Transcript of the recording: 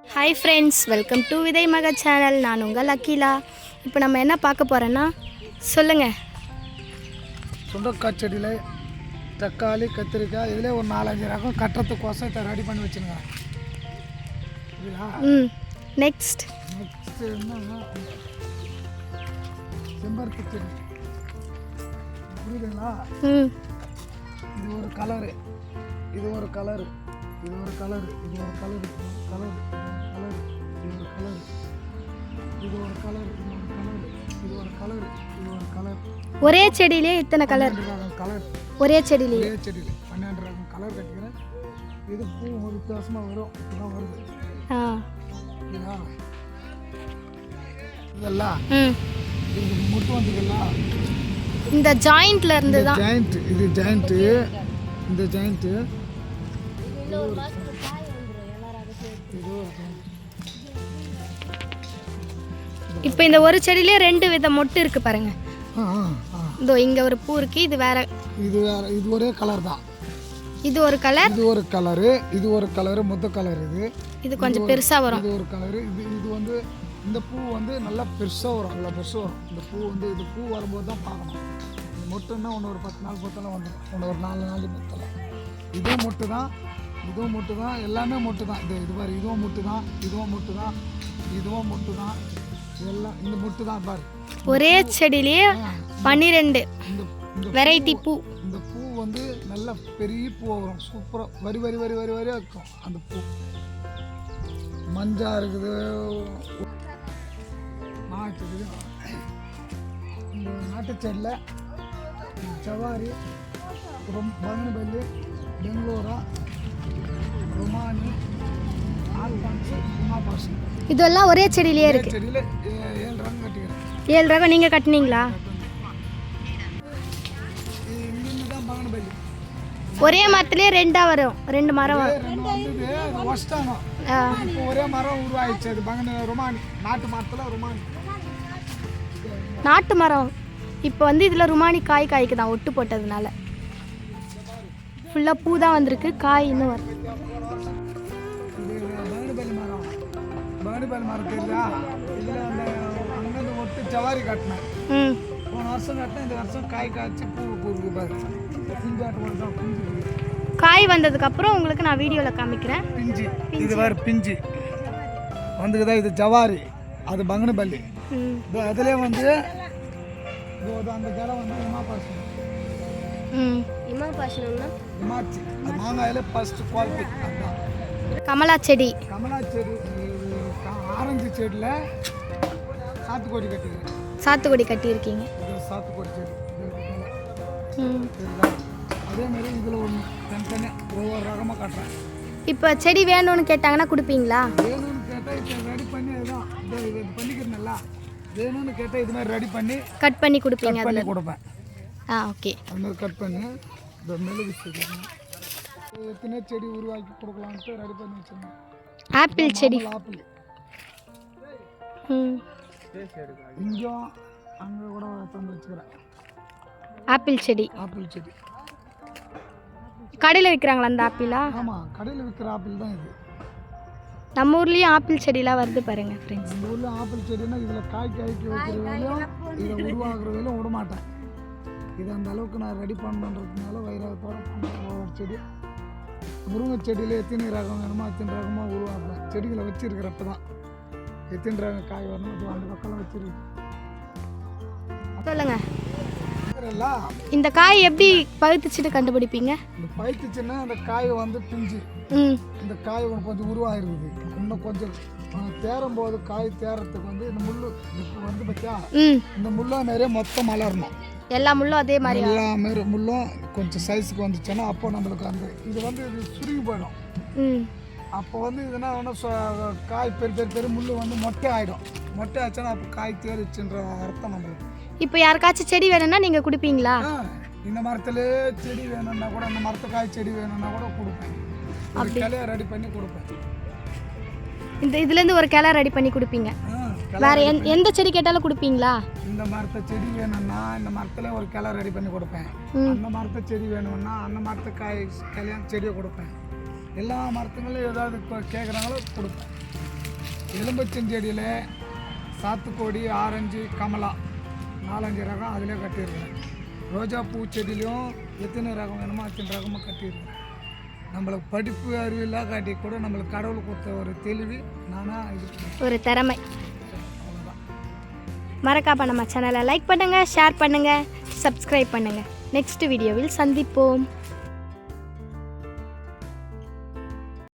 Hi friends, welcome to விதை மக channel. நான் உங்கள் அகிலா. இப்போ நம்ம என்ன பார்க்க போகிறோன்னா சொல்லுங்கள். சுண்டக்காய் செடியில் தக்காளி, கத்திரிக்காய் இதில் ஒரு 4-5 ரகம் கட்டுறதுக்கோசம் இதை ரெடி பண்ணி வச்சுருங்க. நெக்ஸ்ட் என்ன செம்பருத்தி செடி புரியுதுங்களா? இது ஒரு கலரு, இது ஒரு கலரு, இது ஒரு கலரு, இது ஒரு கலரு, கலரு, கலரு, இது ஒரு கலரு, இது ஒரு கலரு, இது ஒரு கலரு, இது ஒரு கலர். ஒரே செடியிலே இத்தனை கலர் கலர் ஒரே செடியிலே 12 ரகம் கலர் கட்டிக்கிறேன். இது பூ ஒரு வித்தியாசமாக வரும். இப்போதான் வருது. இதெல்லாம் இது முட்டு வந்துக்கல. இந்த ஜாயிண்ட்ல இருந்து தான் ஜாயிண்ட், இது ஜாயிண்ட், இந்த ஜாயிண்ட் இப்போ இந்த ஒரு செடியிலே 2 வித மொட்டு இருக்கு பாருங்க. இதோ இங்க ஒரு பூ இருக்கு. இது வேற, இது ஒரே கலர் தான். இது ஒரு கலர், இது ஒரு கலரு, இது ஒரு கலரு, மொத்த கலர். இது கொஞ்சம் பெருசா வரும். இது ஒரு கலரு. இது வந்து இந்த பூ வந்து நல்லா பெருசாக வரும், நல்லா பெருசாக வரும். இந்த பூ வந்து இது பூ வரும்போது தான் பார்க்கணும். இந்த மொட்டுன்னா ஒன்று ஒரு 10 நாள் பொத்தலாம் வந்துடும், ஒன்று ஒரு 4 நாள் பொத்தலாம். இதுவும் மொட்டு தான், இதுவும் மொட்டு தான், எல்லாமே மொட்டு தான். இது பாரு, இதுவும் மொட்டு தான், இதுவும் மொட்டு தான், இதுவும் மொட்டு தான், எல்லாம் இந்த மொட்டு தான் பாரு. ஒரே செடியிலேயே 12 வெரைட்டி பூ. இந்த பூ வந்து நல்ல பெரிய பூ வரும், சூப்பராக வரி வரி வரி வரி வரியாக இருக்கும். அந்த பூ மஞ்சா இருக்குது. இந்த நாட்டுச்செடியில் ஜவாரி, பங்கனபல்லி, பெங்களூரா, ருமானி, ஆல்பான்ஸ், உமாபாசி, இதெல்லாம் ஒரே செடியிலேயே இருக்கு. செடியில் 7 ரகம் கட்டிக்கிறேன். 7 ரகம் நீங்கள் கட்டினீங்களா? இங்கிருந்து தான் பங்கனபல்லி ஒரே மரத்துலேயே 2 வரும், 2 மரம் வரும். இப்போ ஒரே மரம் உருவாயிடுச்சு. அது பங்கன ருமானி, நாட்டு மரத்தில் ருமானி, நாட்டு மரம். இப்போ வந்து இதில் ருமானி காய் காய்க்குதான், ஒட்டு போட்டதுனால. ஃபுல்லாக பூ தான் வந்திருக்கு, காய் இன்னும் வரும். இது பங்கனபல்லி மரம். பங்கனபல்லி மரம் தெரியுதா? இதில் அந்த அங்கேருந்து ஒட்டு ஜவாரி கட்டினேன். போன வருஷம் கட்டினேன். இந்த வருஷம் காய் காய்ச்சி பூ பூருக்கு பாரு. பிஞ்சாட்டு வருஷம் பிஞ்சு காய் வந்ததுக்கப்புறம் உங்களுக்கு நான் வீடியோவில் காமிக்கிறேன். பிஞ்சு இது வேறு பிஞ்சு வந்துக்குதா. இது ஜவாரி, அது பங்கனபல்லி. அதிலே வந்து அந்த ஜலம் வந்து இமாச்சி, அது மாங்காயில் ஃபர்ஸ்ட் குவாலிட்டி. அதுதான் கமலா செடி. கமலா செடி. ஆரஞ்சு செடியில் சாத்துக்குடி கட்டிக்கிறேன். சாத்துக்குடி கட்டியிருக்கீங்க. சாத்துக்குடி செடி அதேமாரி இதில் ஒன்று தனித்தனியாக ஒவ்வொரு ரகமாக காட்டுறேன். இப்போ செடி வேணும்னு கேட்டாங்கன்னா கொடுப்பீங்களா? வேணும்னு கேட்டால் இப்போ ரெடி பண்ணி அதுதான் இது பண்ணிக்கிறேன்ல. வேணும்னு கேட்டால் இது மாதிரி ரெடி பண்ணி கட் பண்ணி கொடுப்பீங்க? பண்ணி கொடுப்பேன். ஓகே. அது மாதிரி கட் பண்ணி இந்த மெழுகு செடி எத்தனை செடி உருவாக்கி கொடுக்கலான்ட்டு ரெடி பண்ணி வச்சுருந்தேன். ஆப்பிள் செடி. ஆப்பிள் இங்கேயும் அங்கே கூட தந்து வச்சுக்கிறேன். ஆப்பிள் செடி. ஆப்பிள் செடி கடையில் விற்கிறாங்களா அந்த ஆப்பிளா? ஆமாம், கடையில் விற்கிற ஆப்பிள் தான் இது. நம்ம ஊர்லேயும் ஆப்பிள் செடிலாம் வருது பாருங்க ஃப்ரெண்ட்ஸ். இந்த ஊரில் ஆப்பிள் செடினா இதில் காய்ச்சி வைக்கிற வேலையும் இதை உருவாக்குற வேலையும் விட மாட்டேன். இது அந்த அளவுக்கு நான் ரெடி பண்ணுறதுனால வைராகத்தோடு பண்ணுறேன். ஒவ்வொரு செடி முருங்கை செடியில் எத்தனை ரகம் வேணுமோ அத்தனை ரகமாக உருவாக்குறேன். செடிகளை வச்சுருக்கிறப்ப தான் எத்தனை ரகம் காய் வரணும். அது அந்த பக்கம்லாம் வச்சுருக்கு. சொல்லுங்க, எல்லாம் இந்த காய் எப்படி பழுத்துச்சுட்டு கண்டுபிடிப்பீங்க? இந்த பழுத்துச்சுன்னா அந்த காய் வந்து பிஞ்சு, இந்த காய் கொஞ்சம் உருவாகிருக்குது. இன்னும் கொஞ்சம் தேரும்போது காய் தேரத்துக்கு வந்து இந்த முள் வந்து பச்சா இந்த முள்ளும் நிறைய மொத்தம் மலரணும். எல்லா முள்ளும் அதே மாதிரி எல்லா மாரி முள்ளும் கொஞ்சம் சைஸுக்கு வந்துச்சுன்னா அப்போ நம்மளுக்கு அந்த இது வந்து இது சுருங்கி போயிடும். அப்போ வந்து இதுனா ஒன்றும் காய் பெரிய முள் வந்து மொட்டை ஆகிடும். மொட்டை ஆச்சுன்னா அப்போ காய் தேறிச்சுன்ற அர்த்தம் நம்மளுக்கு. இப்போ யாருக்காச்சும் செடி வேணும்னா நீங்கள் கொடுப்பீங்களா? இந்த மரத்துல செடி வேணும்னா கூட, இந்த மரத்து காய் செடி வேணும்னா கூட கொடுப்பேன். ஒரு கிளையை ரெடி பண்ணி கொடுப்பேன். இதுலேருந்து ஒரு கிளை ரெடி பண்ணி கொடுப்பீங்க. வேற எந்த செடி கேட்டாலும் கொடுப்பீங்களா? இந்த மரத்தை செடி வேணும்னா இந்த மரத்தில் ஒரு கிளை ரெடி பண்ணி கொடுப்பேன். அந்த மரத்தை செடி வேணும்னா அந்த மரத்தை காய் கிளையா செடியை கொடுப்பேன். எல்லா மரத்துங்களும் ஏதாவது கேட்குறாங்களோ கொடுப்பேன். எலும்பச்செஞ்செடியில் சாத்துக்கொடி, ஆரஞ்சு, கமலா 4-5 ரகம் அதிலே கட்டியிருக்கேன். ரோஜா பூ செடியிலையும் எத்தனை ரகம் வேணுமோ அத்தனை ரகமாக கட்டியிருக்கேன். நம்மளுக்கு படிப்பு அறிவில்லாம் காட்டி கூட நம்மளுக்கு கடவுள் கொடுத்த ஒரு தெளிவு நானாக இது ஒரு திறமை. அவ்வளோதான். மறக்காம நம்ம சேனலை லைக் பண்ணுங்கள், ஷேர் பண்ணுங்கள், சப்ஸ்கிரைப் பண்ணுங்கள். நெக்ஸ்ட் வீடியோவில் சந்திப்போம்.